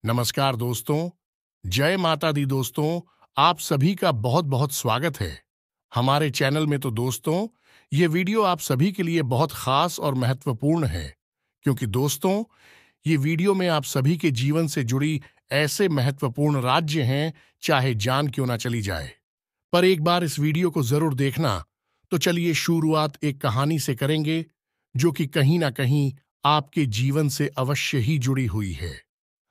नमस्कार दोस्तों। जय माता दी दोस्तों। आप सभी का बहुत बहुत स्वागत है हमारे चैनल में। तो दोस्तों, ये वीडियो आप सभी के लिए बहुत खास और महत्वपूर्ण है, क्योंकि दोस्तों, ये वीडियो में आप सभी के जीवन से जुड़ी ऐसे महत्वपूर्ण राज्य हैं, चाहे जान क्यों ना चली जाए, पर एक बार इस वीडियो को जरूर देखना। तो चलिए शुरुआत एक कहानी से करेंगे, जो कि कहीं ना कहीं आपके जीवन से अवश्य ही जुड़ी हुई है।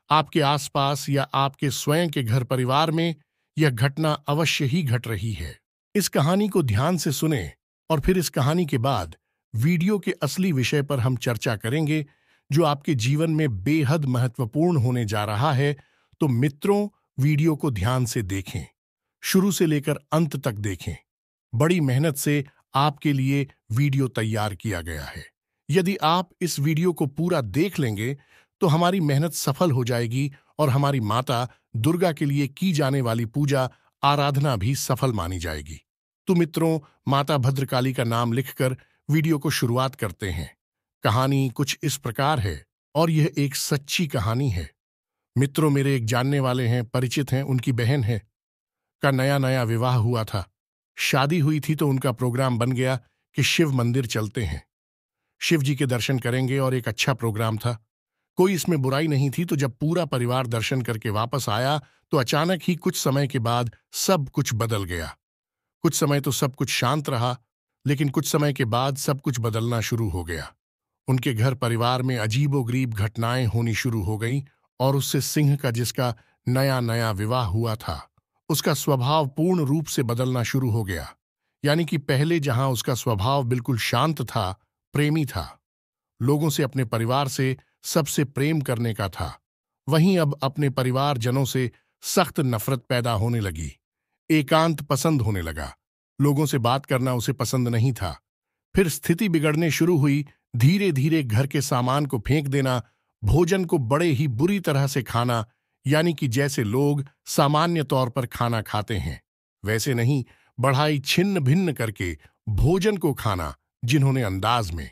आपके आसपास या आपके स्वयं के घर परिवार में यह घटना अवश्य ही घट रही है। इस कहानी को ध्यान से सुने और फिर इस कहानी के बाद वीडियो के असली विषय पर हम चर्चा करेंगे, जो आपके जीवन में बेहद महत्वपूर्ण होने जा रहा है। तो मित्रों, वीडियो को ध्यान से देखें, शुरू से लेकर अंत तक देखें। बड़ी मेहनत से आपके लिए वीडियो तैयार किया गया है। यदि आप इस वीडियो को पूरा देख लेंगे तो हमारी मेहनत सफल हो जाएगी और हमारी माता दुर्गा के लिए की जाने वाली पूजा आराधना भी सफल मानी जाएगी। तो मित्रों, माता भद्रकाली का नाम लिखकर वीडियो को शुरुआत करते हैं। कहानी कुछ इस प्रकार है और यह एक सच्ची कहानी है। मित्रों, मेरे एक जानने वाले हैं, परिचित हैं, उनकी बहन है, का नया नया विवाह हुआ था। शादी हुई थी तो उनका प्रोग्राम बन गया कि शिव मंदिर चलते हैं, शिव जी के दर्शन करेंगे, और एक अच्छा प्रोग्राम था। कोई इसमें बुराई नहीं थी। तो जब पूरा परिवार दर्शन करके वापस आया तो अचानक ही कुछ समय के बाद सब कुछ बदल गया। कुछ समय तो सब कुछ शांत रहा, लेकिन कुछ समय के बाद सब कुछ बदलना शुरू हो गया। उनके घर परिवार में अजीबोगरीब घटनाएं होनी शुरू हो गईं, और उससे सिंह का, जिसका नया नया विवाह हुआ था, उसका स्वभाव पूर्ण रूप से बदलना शुरू हो गया। यानी कि पहले जहां उसका स्वभाव बिल्कुल शांत था, प्रेमी था, लोगों से, अपने परिवार से सबसे प्रेम करने का था, वहीं अब अपने परिवारजनों से सख्त नफरत पैदा होने लगी। एकांत पसंद होने लगा, लोगों से बात करना उसे पसंद नहीं था। फिर स्थिति बिगड़ने शुरू हुई। धीरे धीरे घर के सामान को फेंक देना, भोजन को बड़े ही बुरी तरह से खाना, यानी कि जैसे लोग सामान्य तौर पर खाना खाते हैं वैसे नहीं, बढ़ाई छिन्न भिन्न करके भोजन को खाना जिन्होंने अंदाज में,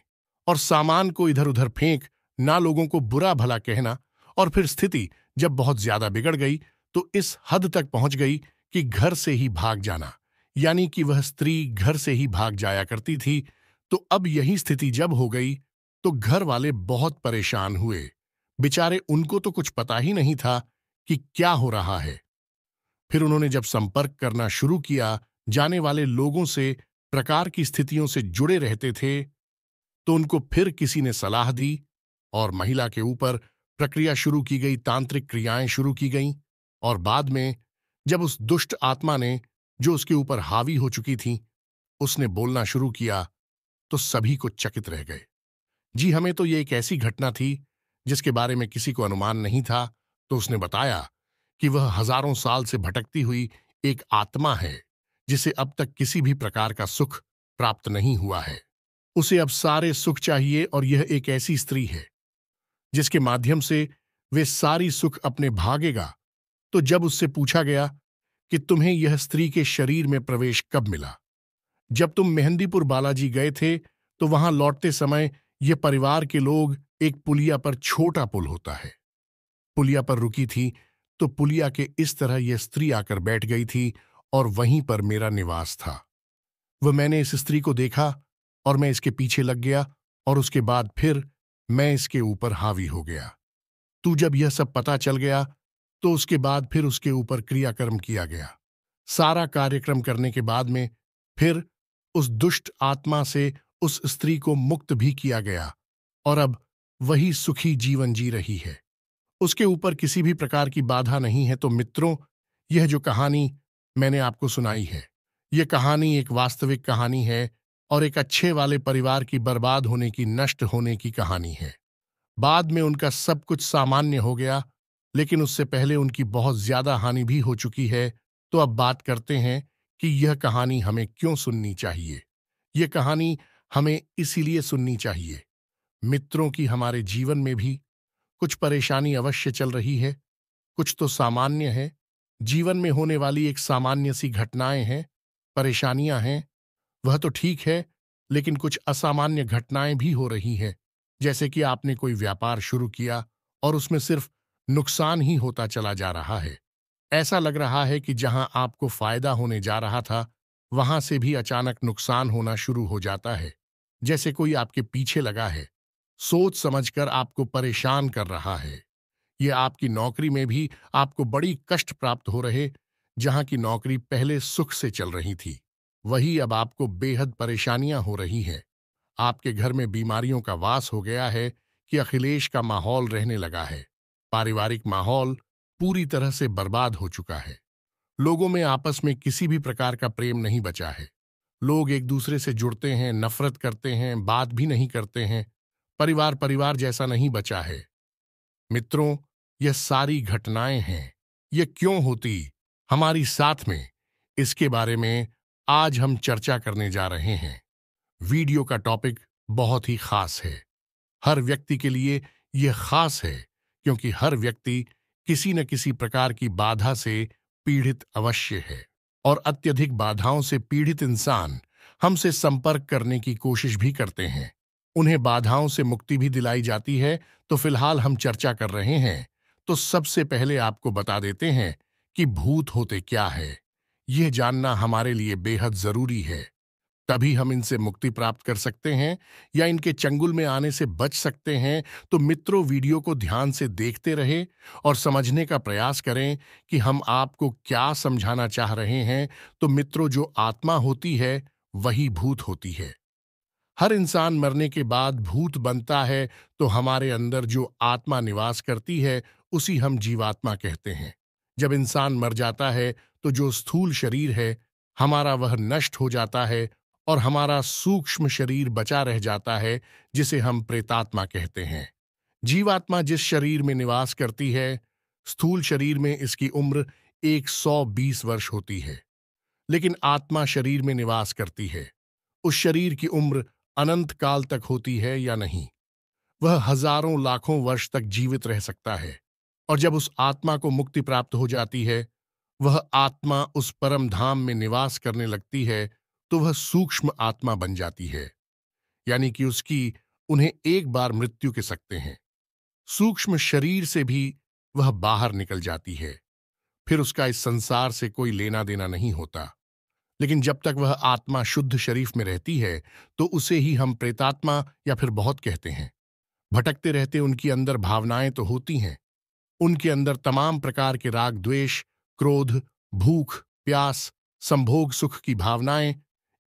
और सामान को इधर उधर फेंक ना, लोगों को बुरा भला कहना। और फिर स्थिति जब बहुत ज्यादा बिगड़ गई तो इस हद तक पहुंच गई कि घर से ही भाग जाना, यानी कि वह स्त्री घर से ही भाग जाया करती थी। तो अब यही स्थिति जब हो गई तो घर वाले बहुत परेशान हुए। बेचारे, उनको तो कुछ पता ही नहीं था कि क्या हो रहा है। फिर उन्होंने जब संपर्क करना शुरू किया जाने वाले लोगों से, प्रकार की स्थितियों से जुड़े रहते थे, तो उनको फिर किसी ने सलाह दी और महिला के ऊपर प्रक्रिया शुरू की गई, तांत्रिक क्रियाएं शुरू की गईं। और बाद में जब उस दुष्ट आत्मा ने, जो उसके ऊपर हावी हो चुकी थी, उसने बोलना शुरू किया, तो सभी को चकित रह गए। जी, हमें तो ये एक ऐसी घटना थी जिसके बारे में किसी को अनुमान नहीं था। तो उसने बताया कि वह हजारों साल से भटकती हुई एक आत्मा है, जिसे अब तक किसी भी प्रकार का सुख प्राप्त नहीं हुआ है। उसे अब सारे सुख चाहिए, और यह एक ऐसी स्त्री है जिसके माध्यम से वे सारी सुख अपने भागेगा। तो जब उससे पूछा गया कि तुम्हें यह स्त्री के शरीर में प्रवेश कब मिला, जब तुम मेहंदीपुर बालाजी गए थे, तो वहां लौटते समय ये परिवार के लोग, एक पुलिया पर, छोटा पुल होता है, पुलिया पर रुकी थी, तो पुलिया के इस तरह यह स्त्री आकर बैठ गई थी, और वहीं पर मेरा निवास था। वह, मैंने इस स्त्री को देखा और मैं इसके पीछे लग गया, और उसके बाद फिर मैं इसके ऊपर हावी हो गया। तू जब यह सब पता चल गया तो उसके बाद फिर उसके ऊपर क्रियाकर्म किया गया। सारा कार्यक्रम करने के बाद में फिर उस दुष्ट आत्मा से उस स्त्री को मुक्त भी किया गया, और अब वही सुखी जीवन जी रही है। उसके ऊपर किसी भी प्रकार की बाधा नहीं है। तो मित्रों, यह जो कहानी मैंने आपको सुनाई है, यह कहानी एक वास्तविक कहानी है, और एक अच्छे वाले परिवार की बर्बाद होने की, नष्ट होने की कहानी है। बाद में उनका सब कुछ सामान्य हो गया, लेकिन उससे पहले उनकी बहुत ज्यादा हानि भी हो चुकी है। तो अब बात करते हैं कि यह कहानी हमें क्यों सुननी चाहिए। यह कहानी हमें इसीलिए सुननी चाहिए, मित्रों, की हमारे जीवन में भी कुछ परेशानी अवश्य चल रही है। कुछ तो सामान्य है, जीवन में होने वाली एक सामान्य सी घटनाएं हैं, परेशानियां हैं, वह तो ठीक है। लेकिन कुछ असामान्य घटनाएं भी हो रही हैं, जैसे कि आपने कोई व्यापार शुरू किया और उसमें सिर्फ नुकसान ही होता चला जा रहा है। ऐसा लग रहा है कि जहां आपको फायदा होने जा रहा था, वहां से भी अचानक नुकसान होना शुरू हो जाता है, जैसे कोई आपके पीछे लगा है, सोच समझकर आपको परेशान कर रहा है। ये आपकी नौकरी में भी आपको बड़ी कष्ट प्राप्त हो रहे। जहां की नौकरी पहले सुख से चल रही थी, वही अब आपको बेहद परेशानियां हो रही हैं। आपके घर में बीमारियों का वास हो गया है कि अखिलेश का माहौल रहने लगा है। पारिवारिक माहौल पूरी तरह से बर्बाद हो चुका है। लोगों में आपस में किसी भी प्रकार का प्रेम नहीं बचा है। लोग एक दूसरे से जुड़ते हैं, नफरत करते हैं, बात भी नहीं करते हैं। परिवार परिवार जैसा नहीं बचा है। मित्रों, यह सारी घटनाएं हैं। ये क्यों होती हमारी साथ में, इसके बारे में आज हम चर्चा करने जा रहे हैं। वीडियो का टॉपिक बहुत ही खास है। हर व्यक्ति के लिए यह खास है, क्योंकि हर व्यक्ति किसी न किसी प्रकार की बाधा से पीड़ित अवश्य है। और अत्यधिक बाधाओं से पीड़ित इंसान हमसे संपर्क करने की कोशिश भी करते हैं। उन्हें बाधाओं से मुक्ति भी दिलाई जाती है। तो फिलहाल हम चर्चा कर रहे हैं, तो सबसे पहले आपको बता देते हैं कि भूत होते क्या है। यह जानना हमारे लिए बेहद जरूरी है। तभी हम इनसे मुक्ति प्राप्त कर सकते हैं या इनके चंगुल में आने से बच सकते हैं। तो मित्रों, वीडियो को ध्यान से देखते रहे और समझने का प्रयास करें कि हम आपको क्या समझाना चाह रहे हैं। तो मित्रों, जो आत्मा होती है वही भूत होती है। हर इंसान मरने के बाद भूत बनता है। तो हमारे अंदर जो आत्मा निवास करती है उसी हम जीवात्मा कहते हैं। जब इंसान मर जाता है तो जो स्थूल शरीर है हमारा, वह नष्ट हो जाता है और हमारा सूक्ष्म शरीर बचा रह जाता है, जिसे हम प्रेतात्मा कहते हैं। जीवात्मा जिस शरीर में निवास करती है, स्थूल शरीर में इसकी उम्र 120 वर्ष होती है। लेकिन आत्मा शरीर में निवास करती है। उस शरीर की उम्र अनंत काल तक होती है या नहीं, वह हजारों लाखों वर्ष तक जीवित रह सकता है। और जब उस आत्मा को मुक्ति प्राप्त हो जाती है, वह आत्मा उस परम धाम में निवास करने लगती है। तो वह सूक्ष्म आत्मा बन जाती है, यानी कि उसकी उन्हें एक बार मृत्यु के सकते हैं। सूक्ष्म शरीर से भी वह बाहर निकल जाती है। फिर उसका इस संसार से कोई लेना देना नहीं होता। लेकिन जब तक वह आत्मा शुद्ध शरीर में रहती है, तो उसे ही हम प्रेतात्मा या फिर बहुत कहते हैं। भटकते रहते उनके अंदर भावनाएं तो होती हैं। उनके अंदर तमाम प्रकार के राग, द्वेष, क्रोध, भूख, प्यास, संभोग सुख की भावनाएं,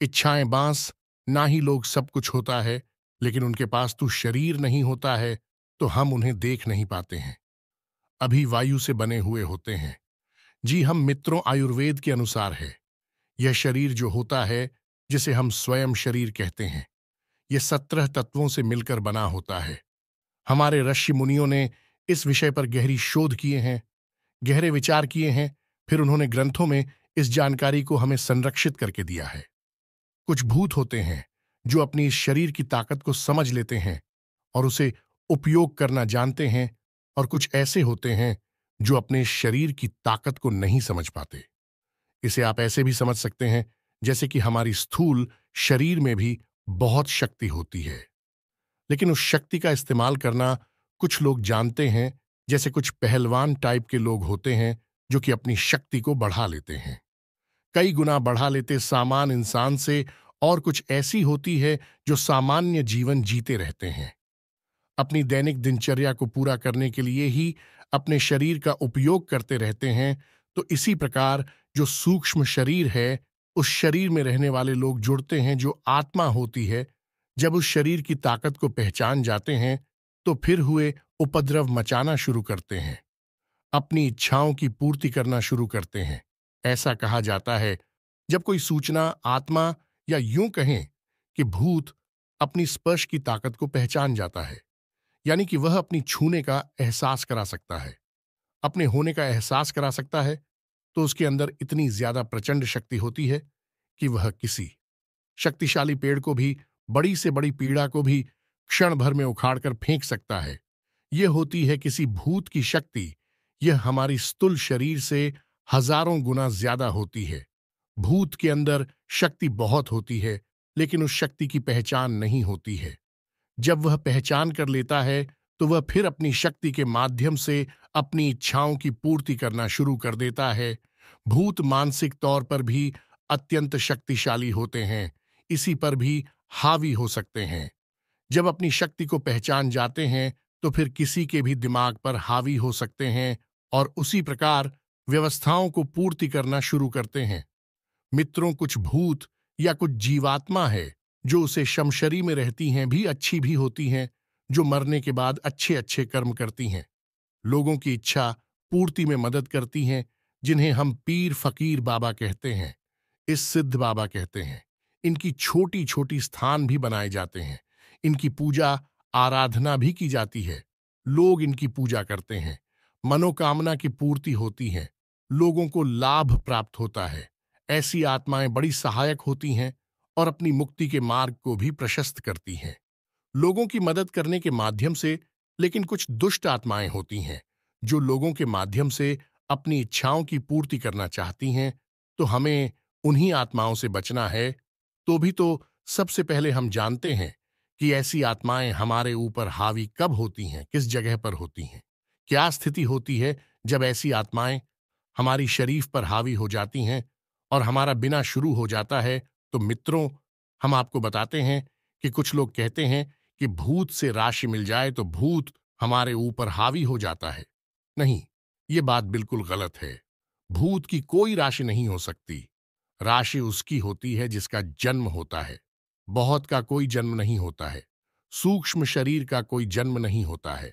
इच्छाएं बांस। ना ही लोग सब कुछ होता है, लेकिन उनके पास तो शरीर नहीं होता है, तो हम उन्हें देख नहीं पाते हैं। अभी वायु से बने हुए होते हैं। जी हम मित्रों, आयुर्वेद के अनुसार है, यह शरीर जो होता है, जिसे हम स्वयं शरीर कहते हैं, यह 17 तत्वों से मिलकर बना होता है। हमारे ऋषि मुनियों ने इस विषय पर गहरी शोध किए हैं, गहरे विचार किए हैं। फिर उन्होंने ग्रंथों में इस जानकारी को हमें संरक्षित करके दिया है। कुछ भूत होते हैं जो अपनी इस शरीर की ताकत को समझ लेते हैं और उसे उपयोग करना जानते हैं, और कुछ ऐसे होते हैं जो अपने शरीर की ताकत को नहीं समझ पाते। इसे आप ऐसे भी समझ सकते हैं जैसे कि हमारी स्थूल शरीर में भी बहुत शक्ति होती है, लेकिन उस शक्ति का इस्तेमाल करना कुछ लोग जानते हैं। जैसे कुछ पहलवान टाइप के लोग होते हैं जो कि अपनी शक्ति को बढ़ा लेते हैं, कई गुना बढ़ा लेते सामान्य इंसान से। और कुछ ऐसी होती है जो सामान्य जीवन जीते रहते हैं, अपनी दैनिक दिनचर्या को पूरा करने के लिए ही अपने शरीर का उपयोग करते रहते हैं। तो इसी प्रकार जो सूक्ष्म शरीर है, उस शरीर में रहने वाले लोग जुड़ते हैं जो आत्मा होती है। जब उस शरीर की ताकत को पहचान जाते हैं, तो फिर हुए उपद्रव मचाना शुरू करते हैं, अपनी इच्छाओं की पूर्ति करना शुरू करते हैं। ऐसा कहा जाता है, जब कोई सूचना आत्मा या यूं कहें कि भूत अपनी स्पर्श की ताकत को पहचान जाता है, यानी कि वह अपनी छूने का एहसास करा सकता है, अपने होने का एहसास करा सकता है, तो उसके अंदर इतनी ज्यादा प्रचंड शक्ति होती है कि वह किसी शक्तिशाली पेड़ को भी, बड़ी से बड़ी पीड़ा को भी क्षण भर में उखाड़कर फेंक सकता है। यह होती है किसी भूत की शक्ति। यह हमारी स्थूल शरीर से हजारों गुना ज्यादा होती है। भूत के अंदर शक्ति बहुत होती है, लेकिन उस शक्ति की पहचान नहीं होती है। जब वह पहचान कर लेता है, तो वह फिर अपनी शक्ति के माध्यम से अपनी इच्छाओं की पूर्ति करना शुरू कर देता है। भूत मानसिक तौर पर भी अत्यंत शक्तिशाली होते हैं, इसी पर भी हावी हो सकते हैं। जब अपनी शक्ति को पहचान जाते हैं तो फिर किसी के भी दिमाग पर हावी हो सकते हैं और उसी प्रकार व्यवस्थाओं को पूर्ति करना शुरू करते हैं। मित्रों, कुछ भूत या कुछ जीवात्मा है जो उसे शमशरी में रहती हैं, भी अच्छी भी होती हैं, जो मरने के बाद अच्छे अच्छे कर्म करती हैं, लोगों की इच्छा पूर्ति में मदद करती हैं, जिन्हें हम पीर फकीर बाबा कहते हैं, इस सिद्ध बाबा कहते हैं। इनकी छोटी छोटी स्थान भी बनाए जाते हैं, इनकी पूजा आराधना भी की जाती है, लोग इनकी पूजा करते हैं, मनोकामना की पूर्ति होती है, लोगों को लाभ प्राप्त होता है। ऐसी आत्माएं बड़ी सहायक होती हैं और अपनी मुक्ति के मार्ग को भी प्रशस्त करती हैं, लोगों की मदद करने के माध्यम से। लेकिन कुछ दुष्ट आत्माएं होती हैं जो लोगों के माध्यम से अपनी इच्छाओं की पूर्ति करना चाहती हैं, तो हमें उन्हीं आत्माओं से बचना है। तो भी तो सबसे पहले हम जानते हैं कि ऐसी आत्माएं हमारे ऊपर हावी कब होती हैं, किस जगह पर होती हैं, क्या स्थिति होती है जब ऐसी आत्माएं हमारी शरीफ पर हावी हो जाती हैं और हमारा बिना शुरू हो जाता है। तो मित्रों, हम आपको बताते हैं कि कुछ लोग कहते हैं कि भूत से राशि मिल जाए तो भूत हमारे ऊपर हावी हो जाता है। नहीं, ये बात बिल्कुल गलत है। भूत की कोई राशि नहीं हो सकती। राशि उसकी होती है जिसका जन्म होता है। बहुत का कोई जन्म नहीं होता है, सूक्ष्म शरीर का कोई जन्म नहीं होता है।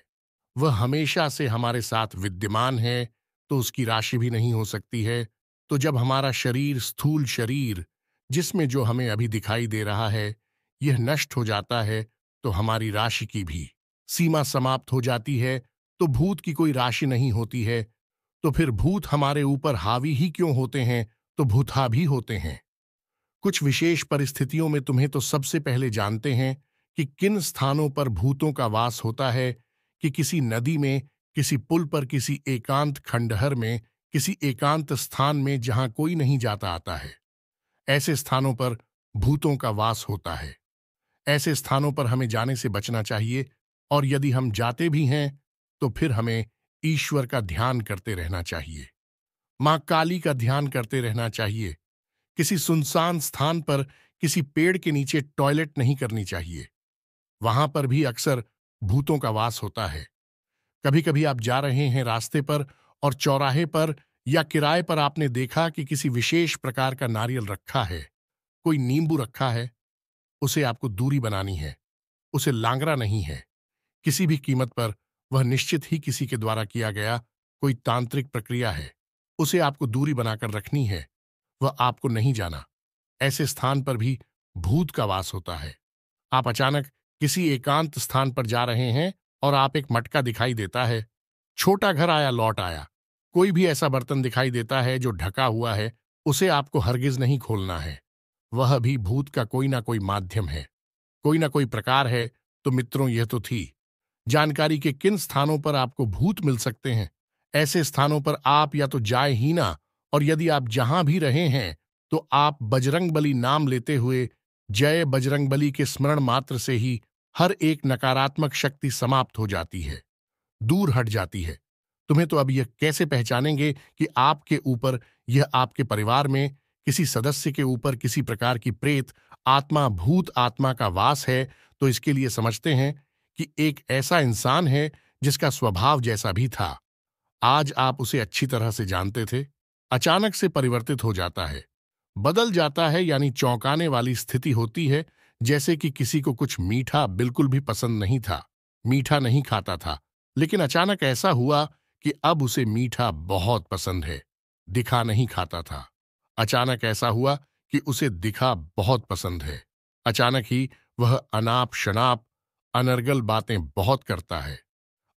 वह हमेशा से हमारे साथ विद्यमान है, तो उसकी राशि भी नहीं हो सकती है। तो जब हमारा शरीर, स्थूल शरीर, जिसमें जो हमें अभी दिखाई दे रहा है, यह नष्ट हो जाता है, तो हमारी राशि की भी सीमा समाप्त हो जाती है। तो भूत की कोई राशि नहीं होती है। तो फिर भूत हमारे ऊपर हावी ही क्यों होते हैं? तो भूता भी होते हैं। कुछ विशेष परिस्थितियों में तुम्हें तो सबसे पहले जानते हैं कि किन स्थानों पर भूतों का वास होता है, कि किसी नदी में, किसी पुल पर, किसी एकांत खंडहर में, किसी एकांत स्थान में जहां कोई नहीं जाता आता है। ऐसे स्थानों पर भूतों का वास होता है। ऐसे स्थानों पर हमें जाने से बचना चाहिए, और यदि हम जाते भी हैं तो फिर हमें ईश्वर का ध्यान करते रहना चाहिए, मां काली का ध्यान करते रहना चाहिए। किसी सुनसान स्थान पर किसी पेड़ के नीचे टॉयलेट नहीं करनी चाहिए, वहां पर भी अक्सर भूतों का वास होता है। कभी कभी आप जा रहे हैं रास्ते पर और चौराहे पर या किराए पर आपने देखा कि किसी विशेष प्रकार का नारियल रखा है, कोई नींबू रखा है, उसे आपको दूरी बनानी है, उसे लांगरा नहीं है किसी भी कीमत पर। वह निश्चित ही किसी के द्वारा किया गया कोई तांत्रिक प्रक्रिया है, उसे आपको दूरी बनाकर रखनी है, वह आपको नहीं जाना। ऐसे स्थान पर भी भूत का वास होता है। आप अचानक किसी एकांत स्थान पर जा रहे हैं और आप एक मटका दिखाई देता है, छोटा घर आया लौट आया, कोई भी ऐसा बर्तन दिखाई देता है जो ढका हुआ है, उसे आपको हरगिज नहीं खोलना है। वह भी भूत का कोई ना कोई माध्यम है, कोई ना कोई प्रकार है। तो मित्रों, यह तो थी जानकारी के किन स्थानों पर आपको भूत मिल सकते हैं। ऐसे स्थानों पर आप या तो जाए ही ना, और यदि आप जहां भी रहे हैं तो आप बजरंगबली नाम लेते हुए जय बजरंगबली के स्मरण मात्र से ही हर एक नकारात्मक शक्ति समाप्त हो जाती है, दूर हट जाती है। तुम्हें तो अब यह कैसे पहचानेंगे कि आपके ऊपर, यह आपके परिवार में किसी सदस्य के ऊपर किसी प्रकार की प्रेत आत्मा, भूत आत्मा का वास है? तो इसके लिए समझते हैं कि एक ऐसा इंसान है जिसका स्वभाव जैसा भी था, आज आप उसे अच्छी तरह से जानते थे, अचानक से परिवर्तित हो जाता है, बदल जाता है, यानी चौंकाने वाली स्थिति होती है। जैसे कि किसी को कुछ मीठा बिल्कुल भी पसंद नहीं था, मीठा नहीं खाता था, लेकिन अचानक ऐसा हुआ कि अब उसे मीठा बहुत पसंद है। दिखा नहीं खाता था, अचानक ऐसा हुआ कि उसे दिखा बहुत पसंद है। अचानक ही वह अनाप शनाप अनर्गल बातें बहुत करता है।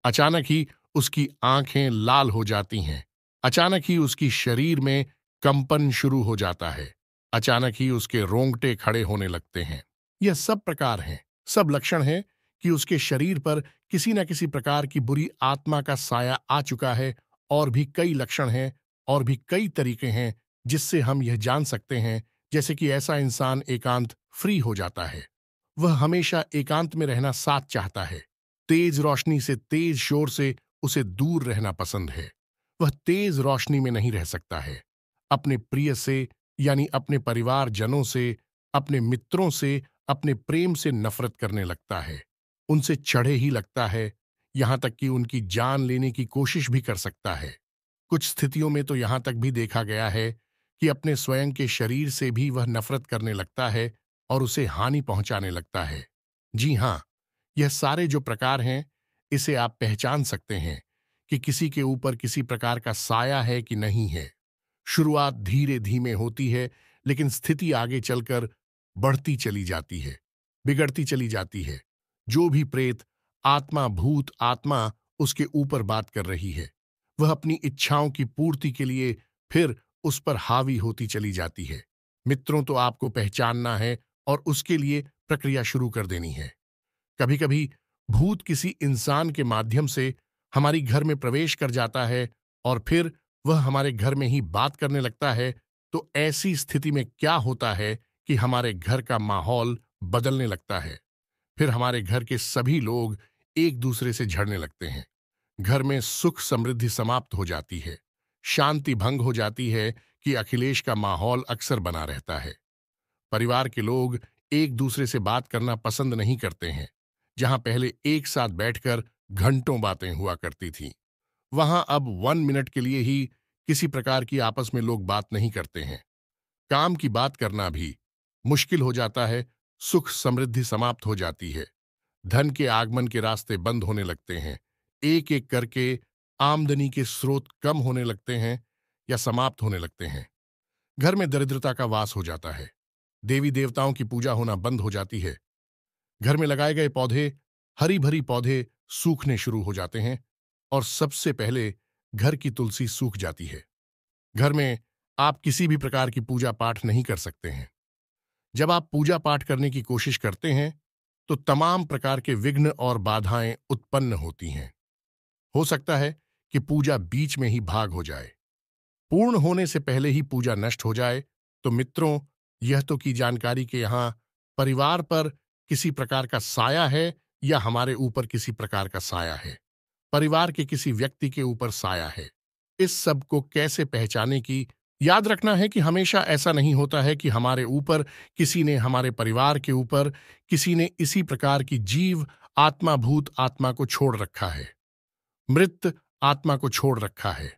अचानक ही उसकी आंखें लाल हो जाती हैं। अचानक ही उसकी शरीर में कंपन शुरू हो जाता है। अचानक ही उसके रोंगटे खड़े होने लगते हैं। यह सब प्रकार हैं, सब लक्षण हैं कि उसके शरीर पर किसी न किसी प्रकार की बुरी आत्मा का साया आ चुका है। और भी कई लक्षण हैं, और भी कई तरीके हैं जिससे हम यह जान सकते हैं। जैसे कि ऐसा इंसान एकांत फ्री हो जाता है, वह हमेशा एकांत में रहना साथ चाहता है, तेज रोशनी से, तेज शोर से उसे दूर रहना पसंद है। वह तेज रोशनी में नहीं रह सकता है। अपने प्रिय से, यानी अपने परिवारजनों से, अपने मित्रों से, अपने प्रेम से नफरत करने लगता है। उनसे चढ़े ही लगता है, यहां तक कि उनकी जान लेने की कोशिश भी कर सकता है। कुछ स्थितियों में तो यहां तक भी देखा गया है कि अपने स्वयं के शरीर से भी वह नफरत करने लगता है और उसे हानि पहुंचाने लगता है। जी हां, यह सारे जो प्रकार हैं, इसे आप पहचान सकते हैं कि किसी के ऊपर किसी प्रकार का साया है कि नहीं है। शुरुआत धीरे धीमे होती है, लेकिन स्थिति आगे चलकर बढ़ती चली जाती है, बिगड़ती चली जाती है। जो भी प्रेत आत्मा, भूत आत्मा उसके ऊपर बात कर रही है, वह अपनी इच्छाओं की पूर्ति के लिए फिर उस पर हावी होती चली जाती है। मित्रों, तो आपको पहचानना है और उसके लिए प्रक्रिया शुरू कर देनी है। कभी कभी भूत किसी इंसान के माध्यम से हमारी घर में प्रवेश कर जाता है और फिर वह हमारे घर में ही बात करने लगता है। तो ऐसी स्थिति में क्या होता है कि हमारे घर का माहौल बदलने लगता है। फिर हमारे घर के सभी लोग एक दूसरे से झड़ने लगते हैं। घर में सुख समृद्धि समाप्त हो जाती है। शांति भंग हो जाती है कि अखिलेश का माहौल अक्सर बना रहता है। परिवार के लोग एक दूसरे से बात करना पसंद नहीं करते हैं। जहां पहले एक साथ बैठकर घंटों बातें हुआ करती थीं, वहां अब 1 मिनट के लिए ही किसी प्रकार की आपस में लोग बात नहीं करते हैं। काम की बात करना भी मुश्किल हो जाता है। सुख समृद्धि समाप्त हो जाती है। धन के आगमन के रास्ते बंद होने लगते हैं। एक एक करके आमदनी के स्रोत कम होने लगते हैं या समाप्त होने लगते हैं। घर में दरिद्रता का वास हो जाता है। देवी देवताओं की पूजा होना बंद हो जाती है। घर में लगाए गए पौधे, हरी भरी पौधे सूखने शुरू हो जाते हैं और सबसे पहले घर की तुलसी सूख जाती है। घर में आप किसी भी प्रकार की पूजा पाठ नहीं कर सकते हैं। जब आप पूजा पाठ करने की कोशिश करते हैं तो तमाम प्रकार के विघ्न और बाधाएं उत्पन्न होती हैं। हो सकता है कि पूजा बीच में ही भाग हो जाए, पूर्ण होने से पहले ही पूजा नष्ट हो जाए। तो मित्रों, यह तो की जानकारी के यहां परिवार पर किसी प्रकार का साया है या हमारे ऊपर किसी प्रकार का साया है, परिवार के किसी व्यक्ति के ऊपर साया है। इस सब को कैसे पहचाने की, याद रखना है कि हमेशा ऐसा नहीं होता है कि हमारे ऊपर किसी ने, हमारे परिवार के ऊपर किसी ने इसी प्रकार की जीव आत्मा, भूत आत्मा को छोड़ रखा है, मृत आत्मा को छोड़ रखा है।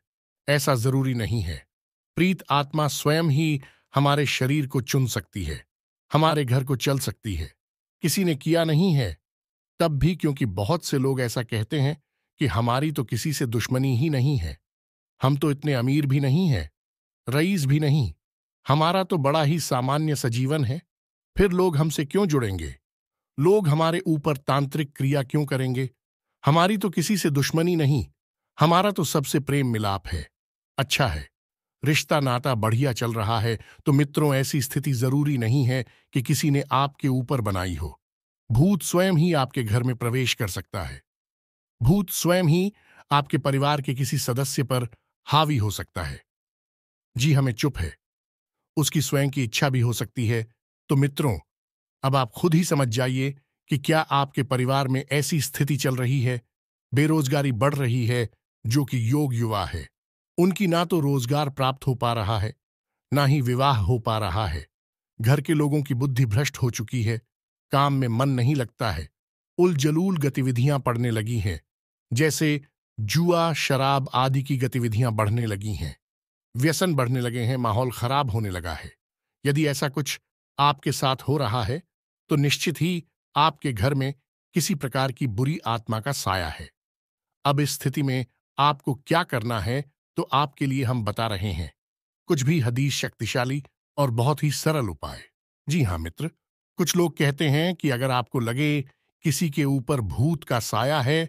ऐसा जरूरी नहीं है। प्रीत आत्मा स्वयं ही हमारे शरीर को चुन सकती है, हमारे घर को चल सकती है। किसी ने किया नहीं है तब भी, क्योंकि बहुत से लोग ऐसा कहते हैं कि हमारी तो किसी से दुश्मनी ही नहीं है, हम तो इतने अमीर भी नहीं हैं, रईस भी नहीं, हमारा तो बड़ा ही सामान्य सजीवन है, फिर लोग हमसे क्यों जुड़ेंगे, लोग हमारे ऊपर तांत्रिक क्रिया क्यों करेंगे। हमारी तो किसी से दुश्मनी नहीं, हमारा तो सबसे प्रेम मिलाप है, अच्छा है, रिश्ता नाता बढ़िया चल रहा है। तो मित्रों, ऐसी स्थिति जरूरी नहीं है कि किसी ने आपके ऊपर बनाई हो। भूत स्वयं ही आपके घर में प्रवेश कर सकता है। भूत स्वयं ही आपके परिवार के किसी सदस्य पर हावी हो सकता है। जी, हमें चुप है, उसकी स्वयं की इच्छा भी हो सकती है। तो मित्रों, अब आप खुद ही समझ जाइए कि क्या आपके परिवार में ऐसी स्थिति चल रही है। बेरोजगारी बढ़ रही है, जो कि योग युवा है, उनकी ना तो रोजगार प्राप्त हो पा रहा है, ना ही विवाह हो पा रहा है। घर के लोगों की बुद्धि भ्रष्ट हो चुकी है, काम में मन नहीं लगता है, उलझलूल गतिविधियां पड़ने लगी हैं, जैसे जुआ, शराब आदि की गतिविधियां बढ़ने लगी हैं, व्यसन बढ़ने लगे हैं, माहौल खराब होने लगा है। यदि ऐसा कुछ आपके साथ हो रहा है तो निश्चित ही आपके घर में किसी प्रकार की बुरी आत्मा का साया है। अब इस स्थिति में आपको क्या करना है, तो आपके लिए हम बता रहे हैं कुछ भी हदीस शक्तिशाली और बहुत ही सरल उपाय। जी हां मित्र, कुछ लोग कहते हैं कि अगर आपको लगे किसी के ऊपर भूत का साया है,